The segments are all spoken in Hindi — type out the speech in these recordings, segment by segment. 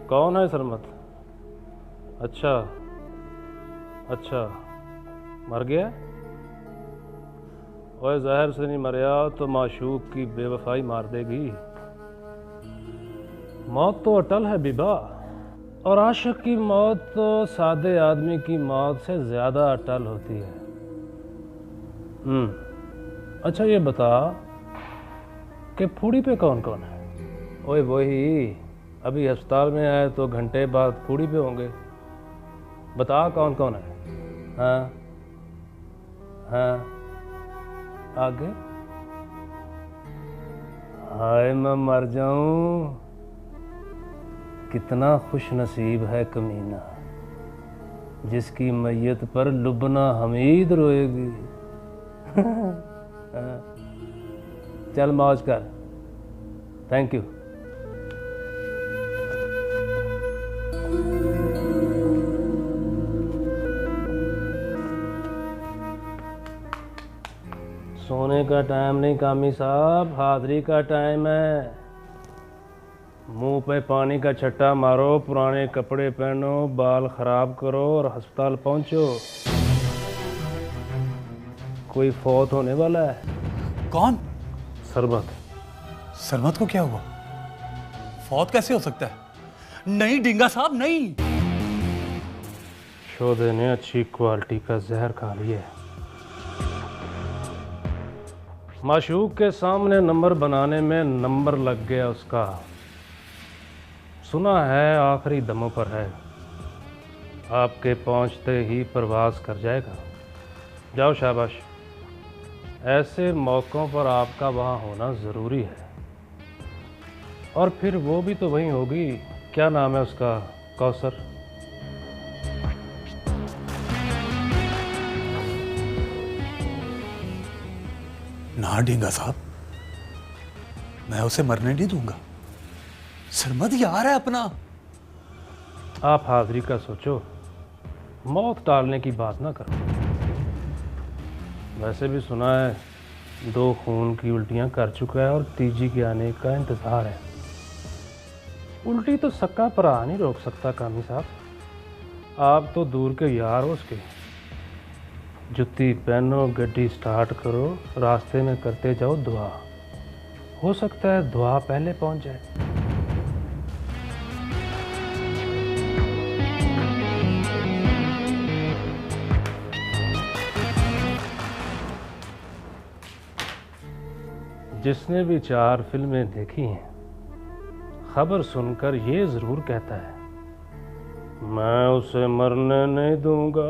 कौन है सरमत? अच्छा अच्छा, मर गया? ओए जहर से नहीं मरया तो माशूक की बेवफाई मार देगी। मौत तो अटल है बिबा, और आशिक की मौत तो सादे आदमी की मौत से ज्यादा अटल होती है। अच्छा ये बता कि फूडी पे कौन कौन है? ओए वही, अभी अस्पताल में आए तो घंटे बाद फूडी पे होंगे। बता कौन कौन है? हाँ हाँ, आगे? हाय मैं मर जाऊं, कितना खुश नसीब है कमीना जिसकी मैयत पर लुबना हमीद रोएगी। चल मौज कर। Thank you. सोने का टाइम नहीं कामी साहब, हाजिरी का टाइम है। मुंह पे पानी का छट्टा मारो, पुराने कपड़े पहनो, बाल खराब करो और अस्पताल पहुंचो। कोई फौत होने वाला है। कौन? सरमत। सरमत को क्या हुआ? फौत कैसे हो सकता है? नहीं डिंगा साहब, नहीं। शोधे ने अच्छी क्वालिटी का जहर खा लिया। माशूक के सामने नंबर बनाने में नंबर लग गया उसका। सुना है आखिरी दमों पर है, आपके पहुंचते ही प्रवास कर जाएगा। जाओ शाबाश, ऐसे मौक़ों पर आपका वहाँ होना ज़रूरी है। और फिर वो भी तो वहीं होगी, क्या नाम है उसका? कौसर। ना डिंगा साहब, मैं उसे मरने नहीं दूंगा। सरमत यार है अपना। आप हाजिरी का सोचो, मौत टालने की बात ना करो। वैसे भी सुना है 2 खून की उल्टियां कर चुका है और तीजी के आने का इंतज़ार है। उल्टी तो सक्का परा नहीं रोक सकता कामी साहब। आप तो दूर के यार हो उसके। जुत्ती पहनो, गड्डी स्टार्ट करो, रास्ते में करते जाओ दुआ। हो सकता है दुआ पहले पहुंच जाए। जिसने भी 4 फिल्में देखी हैं, खबर सुनकर ये जरूर कहता है, मैं उसे मरने नहीं दूंगा।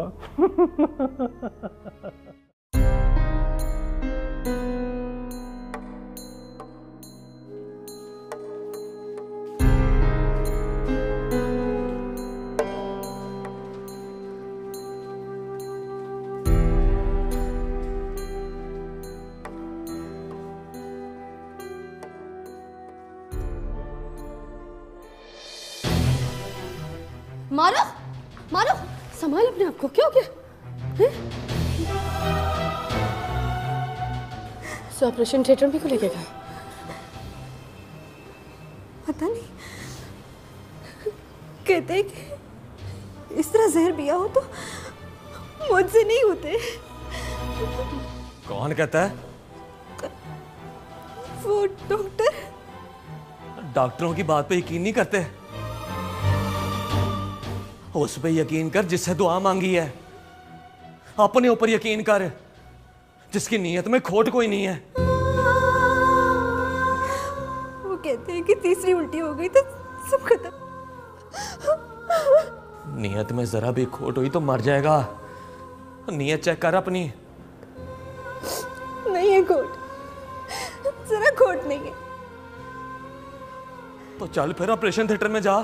मारो मारो, संभाल अपने आप को। क्या हो गया? ऑपरेशन थिएटर में क्यों लेके गए? पता नहीं, कहते हैं कि इस तरह जहर पिया हो तो मुझसे नहीं होते। कौन कहता है? वो डॉक्टर। डॉक्टरों की बात पे यकीन नहीं करते। उस पे यकीन कर जिससे दुआ मांगी है। अपने ऊपर यकीन कर जिसकी नीयत में खोट कोई नहीं है। वो कहते हैं कि तीसरी उल्टी हो गई तो सब खत्म। नीयत में जरा भी खोट हुई तो मर जाएगा। नीयत चेक कर अपनी। नहीं है खोट, जरा खोट नहीं है। तो चल फिर ऑपरेशन थिएटर में जा,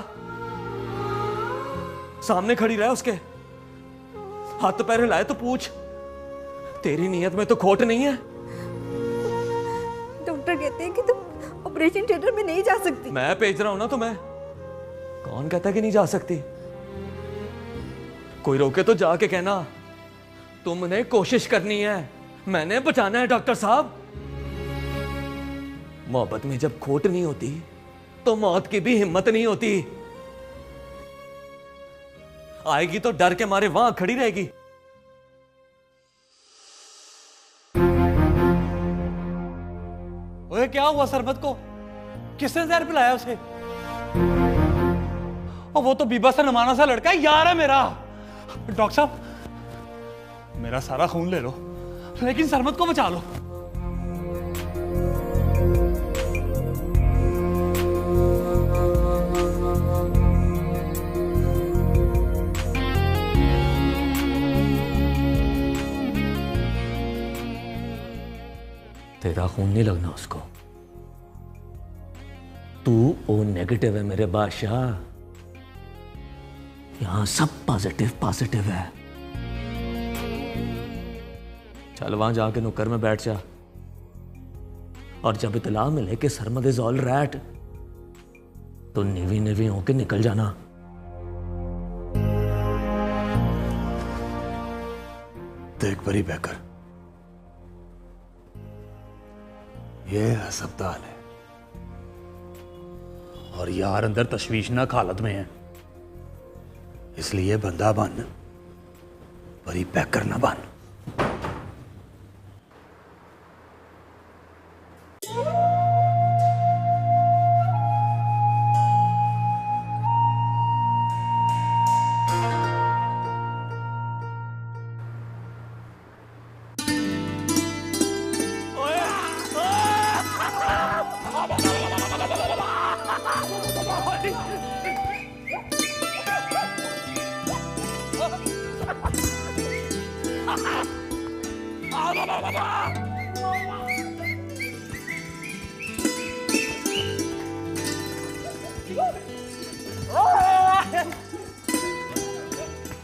सामने खड़ी रहे उसके, हाथ पैर हिलाए तो पूछ, तेरी नीयत में तो खोट नहीं है। डॉक्टर कहते हैं कि तुम ऑपरेशन थिएटर में नहीं जा सकती। मैं भेज रहा हूं ना तुम्हें। कौन कहता है कि नहीं जा सकती? कोई रोके तो जाके कहना, तुमने कोशिश करनी है, मैंने बचाना है डॉक्टर साहब। मोहब्बत में जब खोट नहीं होती तो मौत की भी हिम्मत नहीं होती। आएगी तो डर के मारे वहां खड़ी रहेगी। ओए क्या हुआ सरबत को? किसने जहर पिलाया उसे? और वो तो बीबा सा नमाना सा लड़का है, यार है मेरा। डॉक्टर साहब, मेरा सारा खून ले लो, लेकिन सरबत को बचा लो। तेरा खून नहीं लगना उसको। तू ओ नेगेटिव है मेरे बादशाह, यहां सब पॉजिटिव पॉजिटिव है। चल वहां जाके नुक्कर में बैठ जा, और जब इतला मिले कि सरमद इज ऑल राइट तो नेवी नेवी होके निकल जाना। देख परी बैकर, ये अस्पताल है और यार अंदर तशवीशनाक हालत में है, इसलिए बंदा बन, परी बैकर ना बन।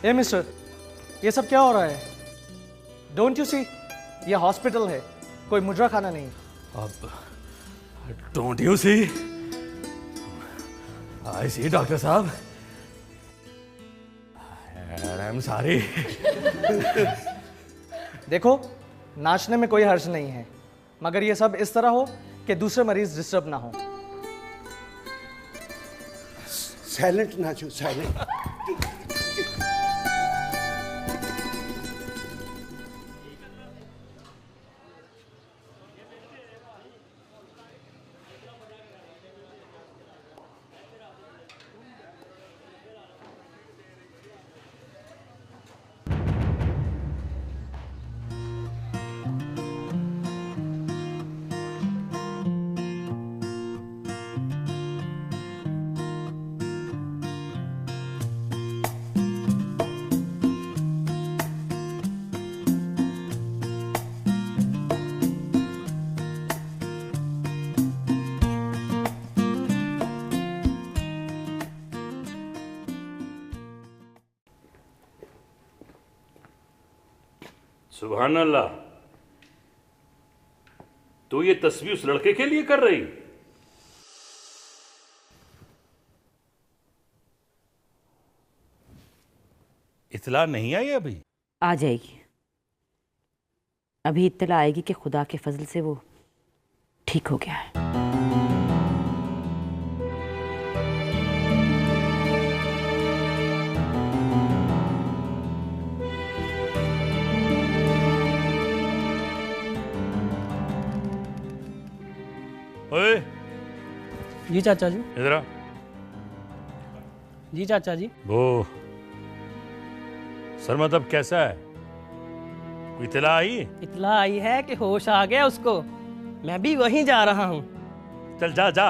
ए मिस्टर, ये सब क्या हो रहा है? डोंट यू सी, ये हॉस्पिटल है, कोई मुजरा खाना नहीं। अब don't you see, I see doctor साहब, आई एम सॉरी। देखो, नाचने में कोई हर्ज नहीं है, मगर ये सब इस तरह हो कि दूसरे मरीज डिस्टर्ब ना हो। साइलेंट नाचो, साइलेंट। सुभान अल्लाह, तू ये तस्वीर उस लड़के के लिए कर रही? इतला नहीं आई अभी? आ जाएगी, अभी इत्तला आएगी कि खुदा के फजल से वो ठीक हो गया है। ओए, जी चाचा जी। इधर आ। जी चाचा जी। वो सरमद अब कैसा है? कोई इत्तला आई? इतला आई है कि होश आ गया उसको, मैं भी वहीं जा रहा हूँ। चल जा जा।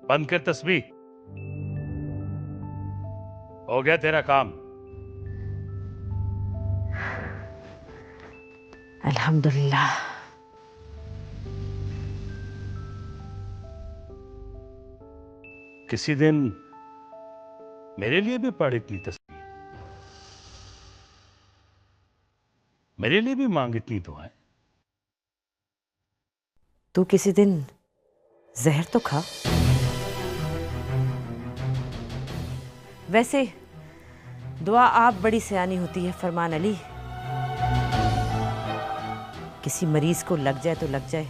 बंद कर तस्बीह, हो गया तेरा काम। अल्हम्दुलिल्लाह। किसी दिन मेरे लिए भी पढ़ इतनी तस्बीह, मेरे लिए भी मांग इतनी दुआएं। तू किसी दिन जहर तो खा। वैसे दुआ आप बड़ी सयानी होती है फरमान अली। किसी मरीज को लग जाए तो लग जाए,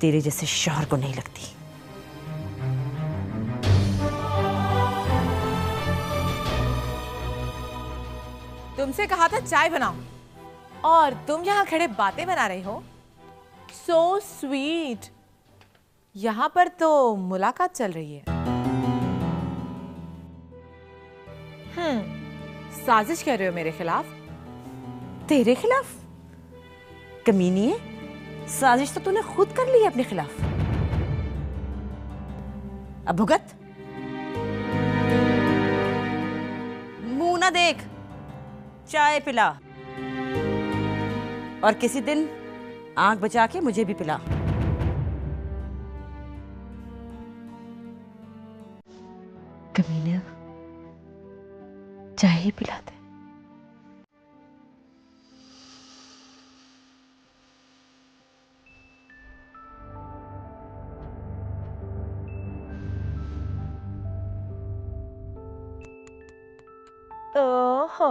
तेरे जैसे शौहर को नहीं लगती। तुमसे कहा था चाय बनाओ और तुम यहाँ खड़े बातें बना रहे हो। So sweet. यहाँ पर तो मुलाकात चल रही है। साजिश कर रहे हो मेरे खिलाफ? तेरे खिलाफ? कमीनी है, साजिश तो तूने खुद कर ली है अपने खिलाफ। अब भुगत। मुंह ना देख, चाय पिला और किसी दिन आंख बचा के मुझे भी पिला। कमीना, चाय ही पिला दे। ओहो,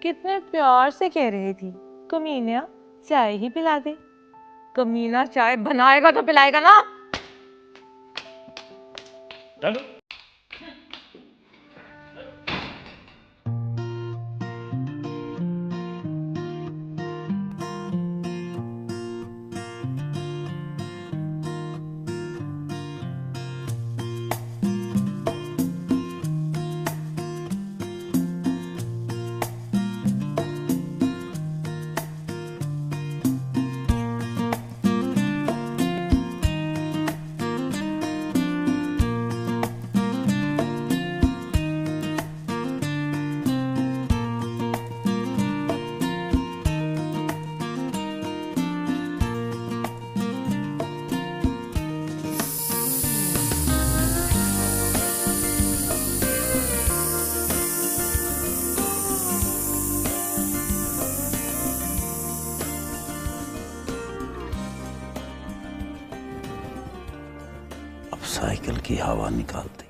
कितने प्यार से कह रही थी कमीना चाय ही पिला दे। कमीना चाय बनाएगा तो पिलाएगा ना। चलो। साइकिल की हवा निकालती।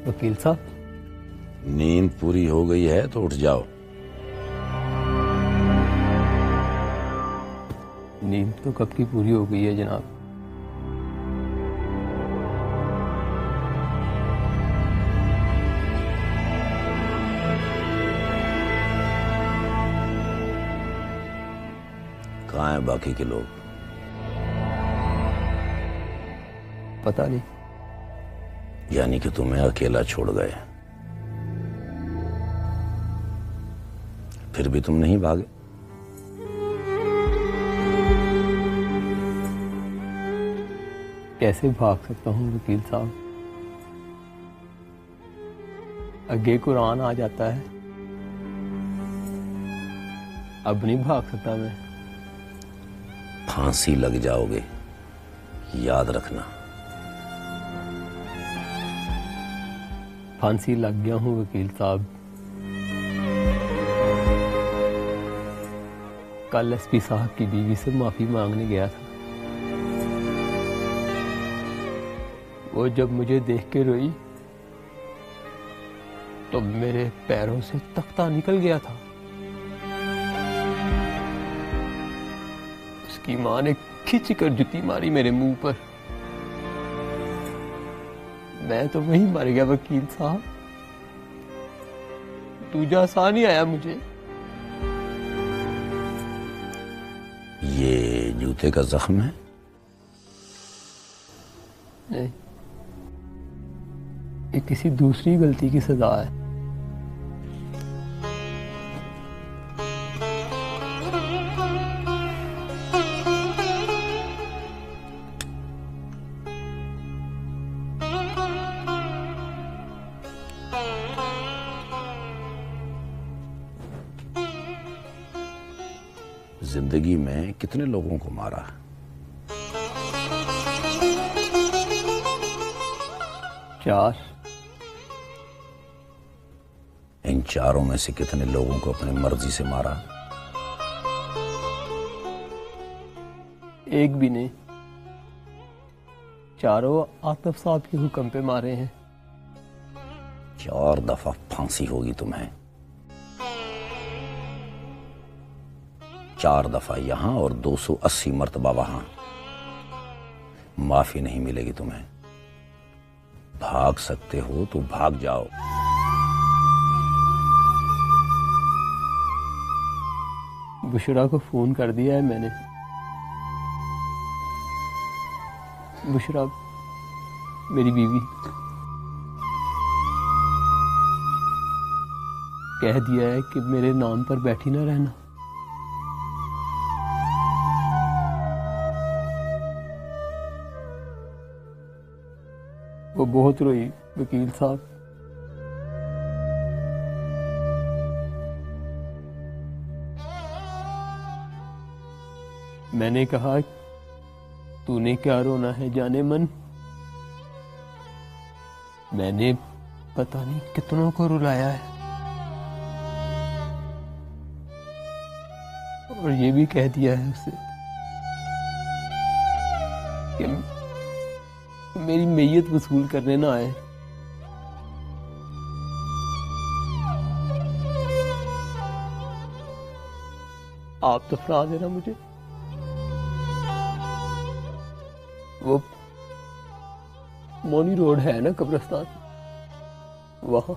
वकील साहब, नींद पूरी हो गई है तो उठ जाओ। नींद तो कब की पूरी हो गई है जनाब। कहाँ हैं बाकी के लोग? पता नहीं। यानी कि तुम्हें अकेला छोड़ गए, फिर भी तुम नहीं भागे। कैसे भाग सकता हूँ वकील साहब? आगे कुरान आ जाता है। अब नहीं भाग सकता मैं। फांसी लग जाओगे, याद रखना। फांसी लग गया हूँ वकील साहब। कल एसपी साहब की बीवी से माफी मांगने गया था। वो जब मुझे देख के रोई तो मेरे पैरों से तख्ता निकल गया था। उसकी मां ने खींच कर जुती मारी मेरे मुंह पर। मैं तो वहीं मर गया वकील साहब। दूजा सा नहीं आया मुझे। ये जूते का जख्म है? नहीं, ये किसी दूसरी गलती की सजा है। जिंदगी में कितने लोगों को मारा? 4। इन चारों में से कितने लोगों को अपनी मर्जी से मारा? एक भी नहीं, चारों आतिफ साहब के हुक्म पे मारे हैं। 4 दफा फांसी होगी तुम्हें। 4 दफा यहां और 280 मर्तबा वहां। माफी नहीं मिलेगी तुम्हें। भाग सकते हो तो भाग जाओ। बुशरा को फोन कर दिया है मैंने। बुशरा मेरी बीवी, कह दिया है कि मेरे नाम पर बैठी ना रहना। वो बहुत रोई वकील साहब। मैंने कहा तूने क्या रोना है जाने मन। मैंने पता नहीं कितनों को रुलाया है, और ये भी कह दिया है उसे कि मेरी मैयत वसूल करने ना आए। आप तो फरा देना मुझे। वो मोनी रोड है ना कब्रिस्तान, वहां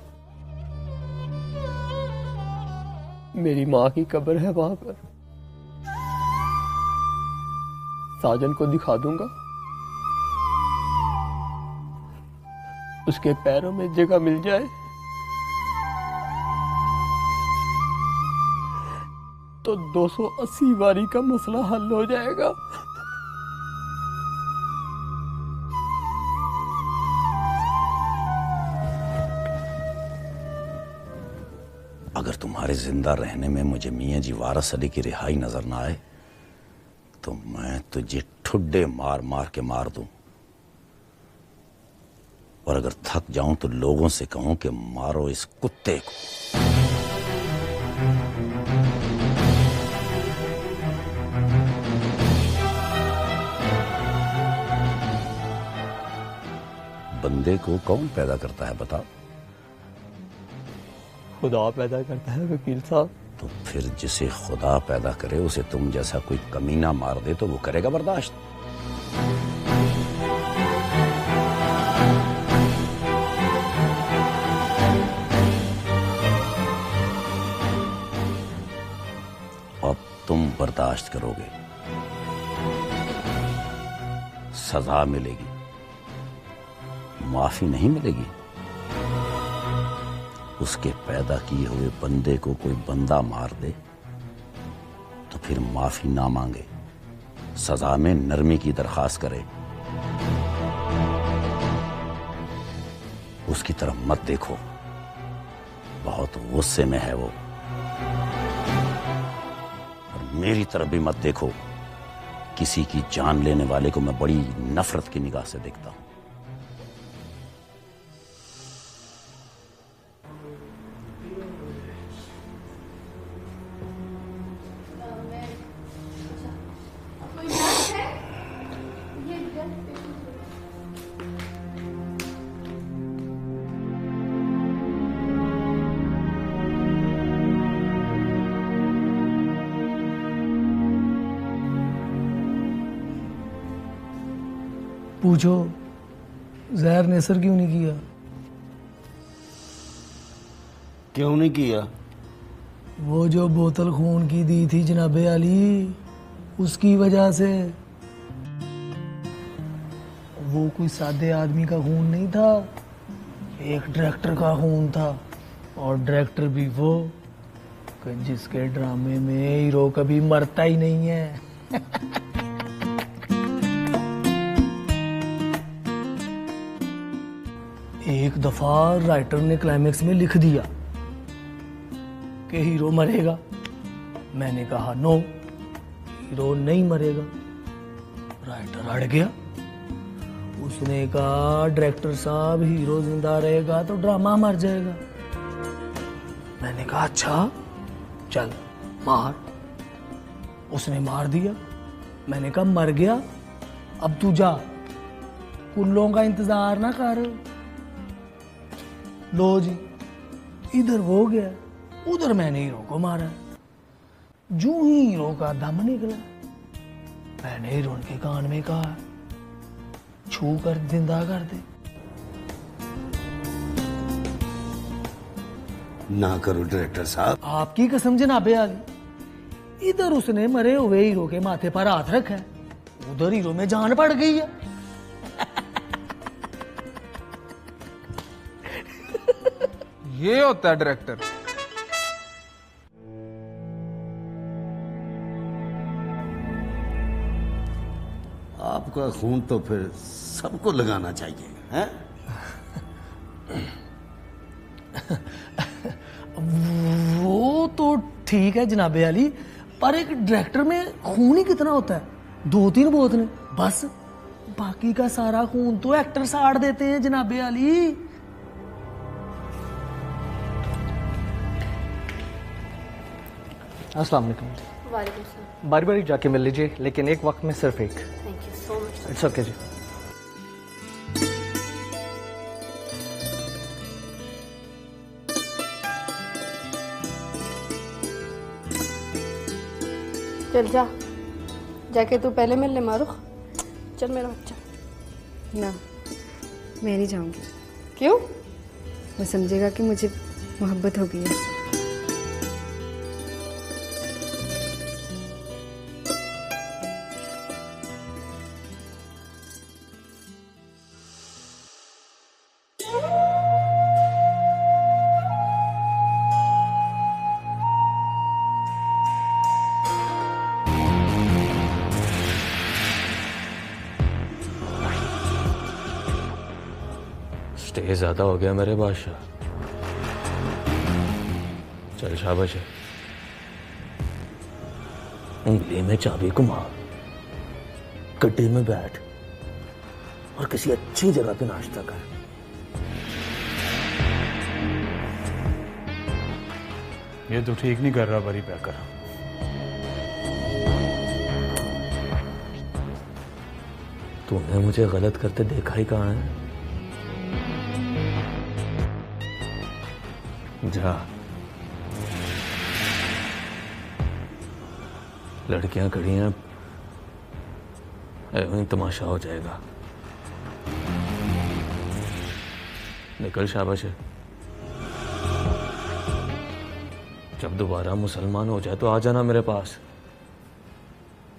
मेरी माँ की कब्र है। वहां पर साजन को दिखा दूंगा, उसके पैरों में जगह मिल जाए तो 280 बारी का मसला हल हो जाएगा। अगर तुम्हारे जिंदा रहने में मुझे मियाँ जी वारस अली की रिहाई नजर ना आए तो मैं तुझे ठुड्डे मार मार के मार दूं, और अगर थक जाऊं तो लोगों से कहूं कि मारो इस कुत्ते को। बंदे को कौन पैदा करता है बताओ? खुदा पैदा करता है वकील साहब। तो फिर जिसे खुदा पैदा करे उसे तुम जैसा कोई कमीना मार दे तो वो करेगा बर्दाश्त? अब तुम बर्दाश्त करोगे, सजा मिलेगी, माफी नहीं मिलेगी। उसके पैदा किए हुए बंदे को कोई बंदा मार दे तो फिर माफी ना मांगे, सजा में नरमी की दरखास्त करे। उसकी तरफ मत देखो, बहुत गुस्से में है वो। और मेरी तरफ भी मत देखो, किसी की जान लेने वाले को मैं बड़ी नफरत की निगाह से देखता हूं। पूछो जहर ने असर क्यों नहीं किया? क्यों नहीं किया? वो जो बोतल खून की दी थी जनाबे अली, उसकी वजह से। वो कोई सादे आदमी का खून नहीं था, एक डायरेक्टर का खून था। और डायरेक्टर भी वो जिसके ड्रामे में हीरो कभी मरता ही नहीं है। एक दफा राइटर ने क्लाइमेक्स में लिख दिया कि हीरो मरेगा। मैंने कहा नो, हीरो नहीं मरेगा। राइटर अड़ गया। उसने कहा डायरेक्टर साहब हीरो जिंदा रहेगा तो ड्रामा मर जाएगा। मैंने कहा अच्छा चल मार। उसने मार दिया। मैंने कहा मर गया अब तू जा, कुल्लों का इंतजार ना कर। लो जी, इधर वो गया, उधर मैंने हीरो को मारा। जो ही हीरो का दम निकला, मैंने हीरोइन के कान में कहा छू कर जिंदा कर दे। ना करो डायरेक्टर साहब। आपकी कसम जनाबे आली। इधर उसने मरे हुए हीरो के माथे पर हाथ रखा है, उधर हीरो में जान पड़ गई है। ये होता है डायरेक्टर। आपका खून तो फिर सबको लगाना चाहिए, हैं? वो तो ठीक है जनाबे अली, पर एक डायरेक्टर में खून ही कितना होता है? 2-3 बोतलें बस। बाकी का सारा खून तो एक्टर साड़ देते हैं जनाबे अली। अस्सलाम वालेकुम। वालेकुम सलाम। बारी बारी जाके मिल लीजिए, लेकिन एक वक्त में सिर्फ एक। Thank you so much. It's okay जी। चल जा, जाके तू पहले मिल ले मारूख। चल मेरा बच्चा। ना, मैं नहीं जाऊंगी। क्यों? वो समझेगा कि मुझे मोहब्बत हो गई है। स्टे ज्यादा हो गया मेरे बादशाह। चल शाबाश है। उंगली में चाबी घुमा, गड्डी में बैठ और किसी अच्छी जगह पे नाश्ता कर। ये तो ठीक नहीं कर रहा बरी पैकर। तूने मुझे गलत करते देखा ही कहाँ है? जा, लड़कियां खड़ी हैं, वहीं तमाशा हो जाएगा। निकल शाबाश है। जब दोबारा मुसलमान हो जाए तो आ जाना मेरे पास,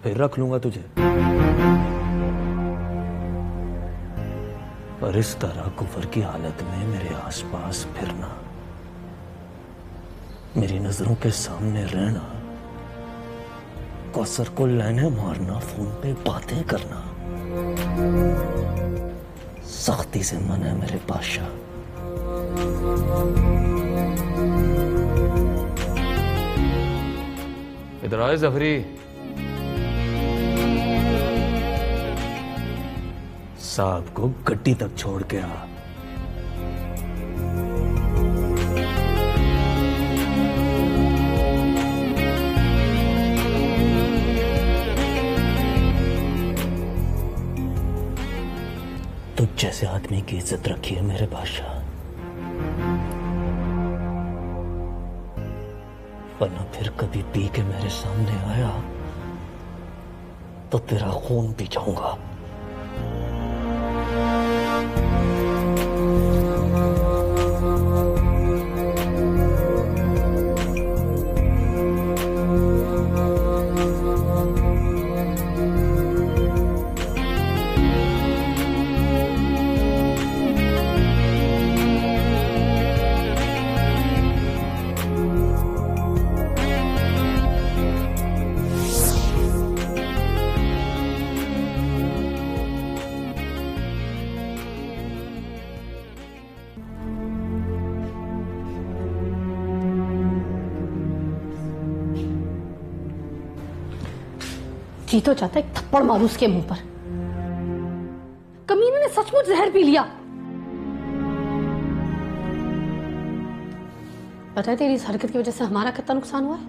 फिर रख लूंगा तुझे। पर इस तरह कुफर की हालत में मेरे आसपास फिरना, मेरी नजरों के सामने रहना, कौसर को लाने मारना, फोन पे बातें करना, सख्ती से मना है मेरे बादशाह। इधर आए जफरी। साहब को गड्डी तक छोड़ के आ। तुझ जैसे आदमी की इज्जत रखी है मेरे बादशाह, वरना फिर कभी पी के मेरे सामने आया तो तेरा खून पी जाऊंगा। जी तो चाहता है एक थप्पड़ मारूं उसके मुंह पर। कमीने ने सचमुच जहर पी लिया। पता है तेरी इस हरकत की वजह से हमारा कितना नुकसान हुआ है?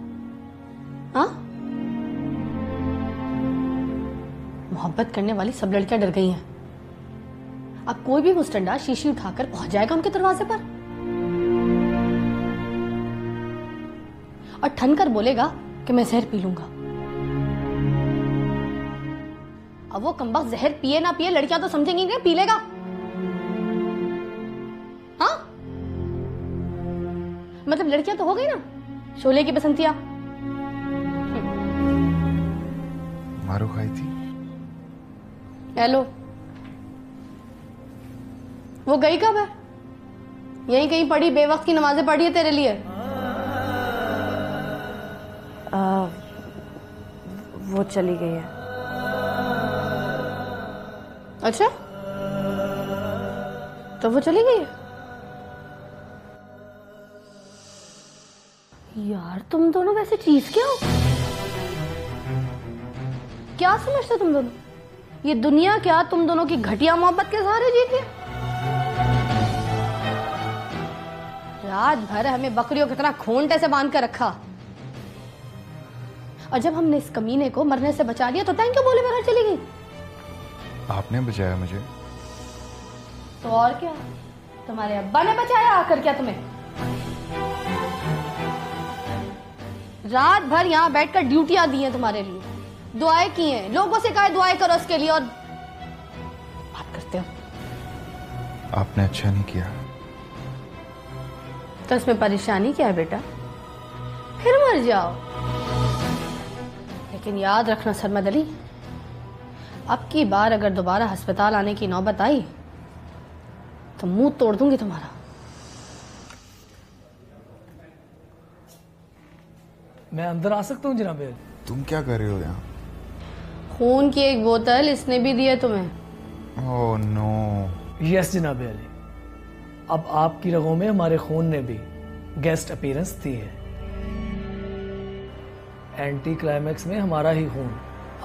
हाँ, मोहब्बत करने वाली सब लड़कियां डर गई हैं। अब कोई भी मुस्टंडा शीशी उठाकर पहुंच जाएगा उनके दरवाजे पर और ठन कर बोलेगा कि मैं जहर पी लूंगा। अब वो कमबख्त जहर पिए ना पिए, लड़कियां तो समझेंगी ना पी लेगा। हाँ, मतलब लड़कियां तो हो गई ना शोले की बसंतियां। मारो खाई थी। हेलो, वो गई कब है? यहीं कहीं पड़ी बेवक्त की नमाजें पढ़ी है तेरे लिए। वो चली गई है। अच्छा, तो वो चली गई है। यार तुम दोनों वैसे चीज क्या हो? क्या समझते तुम दोनों? ये दुनिया क्या तुम दोनों की घटिया मोहब्बत के सहारे जीती है? रात भर हमें बकरियों की तरह खूंटे से बांध कर रखा और जब हमने इस कमीने को मरने से बचा लिया तो थैंक यू बोले मैं घर चली गई। आपने बचाया मुझे। तो और क्या, तुम्हारे अब्बा ने बचाया आकर क्या तुम्हें? रात भर यहां बैठकर ड्यूटियां दी हैं तुम्हारे लिए, दुआएं की हैं, लोगों से कहा दुआएं करो उसके लिए और बात करते हो। आपने अच्छा नहीं किया। तो इसमें परेशानी क्या है बेटा? फिर मर जाओ। लेकिन याद रखना सरमद अली, अब की बार अगर दोबारा अस्पताल आने की नौबत आई तो मुंह तोड़ दूंगी तुम्हारा। मैं अंदर आ सकता हूँ जनाब? तुम क्या कर रहे हो यहाँ? खून की एक बोतल इसने भी दी है तुम्हें। Oh no. यस जनाब अली, अब आपकी रगों में हमारे खून ने भी गेस्ट अपीयरेंस दी है। एंटी क्लाइमैक्स में हमारा ही खून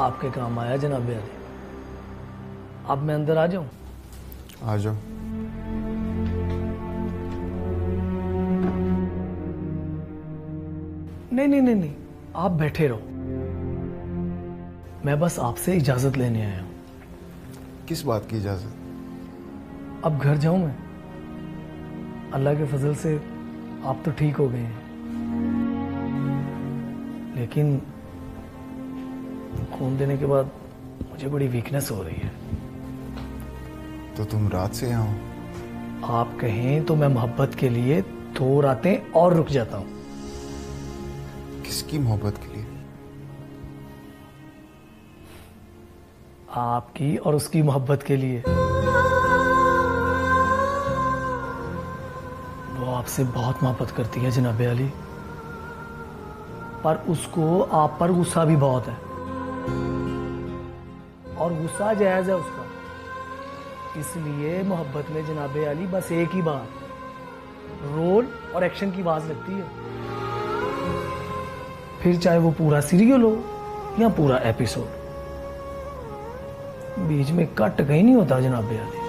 आपके काम आया जनाब अली। अब मैं अंदर आ जाऊं? आ जाओ। नहीं, आप बैठे रहो, मैं बस आपसे इजाजत लेने आया हूं। किस बात की इजाजत? अब घर जाऊं मैं? अल्लाह के फजल से आप तो ठीक हो गए हैं, लेकिन खून देने के बाद मुझे बड़ी वीकनेस हो रही है। तो तुम रात से यहाँ हो? आप कहें तो मैं मोहब्बत के लिए 2 रातें और रुक जाता हूं। किसकी मोहब्बत के लिए? आपकी और उसकी मोहब्बत के लिए। वो आपसे बहुत मोहब्बत करती है जनाब अली, पर उसको आप पर गुस्सा भी बहुत है और गुस्सा जायज है उसका। इसलिए मोहब्बत में जनाब अली बस एक ही बात, रोल और एक्शन की आवाज लगती है, फिर चाहे वो पूरा सीरियल हो या पूरा एपिसोड, बीच में कट कहीं नहीं होता जनाब अली।